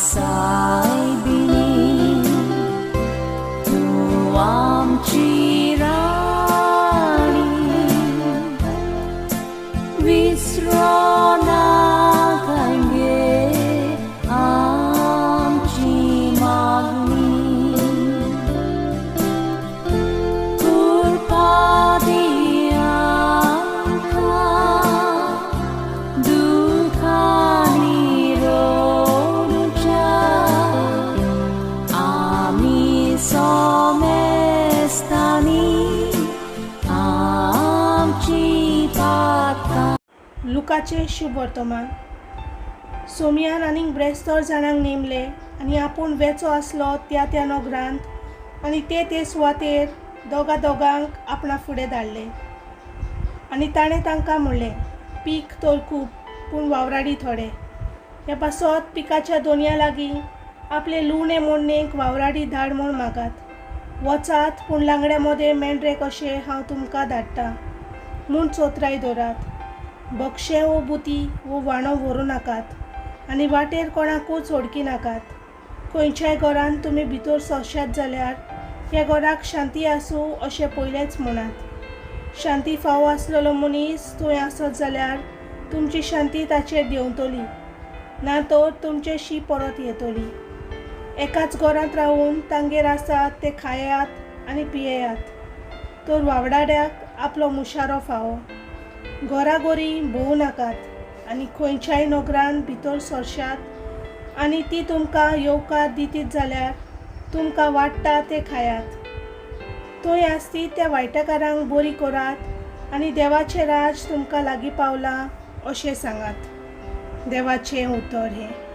साहेबिनी तू आमची राणी विसरो नाका गे आमची मागणी कृपा दी आमकां दुखांनी रोडच्या आमी सोमेस्तानी आमची पातकां. लुकाचे शुभ वर्तमान. सोमयान आनीक ब्रेस्तर जाणांक नेमले आनी आपूण वेचो आसलो त्या नोगरांत आनी ते सुवातेर दोगांक आपणा फुडें धाडले. आनी ताणें तांकां म्हणलें, पीक तर खूब पूण वावराडी थोडे. हे पासत पिकाच्या दोनया लागीं आपले लुणे मोडणेक वावराडी धाड म्हूण मागात. वचात पूण लांगड्या मोदे मेंढरे कशे हांव तुमकां धाडटां म्हूण चोत्राय दवरात. बक्षे वो बुती वो वाणो व्हरू नाकात आनी वाटेर कोणाकूच ओडकी नाकात. खंयच्याय घरान तुमी भितर सरशात जाल्यार ह्या घराक शांती आसूं अशें पयलेंच म्हणात. शांती फावो आसलेलो मनीस थंय आसत जाल्यार तुमची शांती ताचेर देंवतली ना तर तुमचेशी परत येतली. एकाच घरांत रावून तांगेर आसात ते खायात आनी पियेयात तर वावडाड्याक आपलो मुशारो फावो. घोराघोरी भोवू नाकात आनी खंयच्याय नोगरान भितर सरशात आनी ती तुमकां येवकार दितीत जाल्यार तुमकां वाडटा ते खायात. थंय आसती त्या वायटेकारांक बरी करात आनी देवाचें राज तुमकां लागीं पावलां अशें सांगात. देवाचें उतर हें.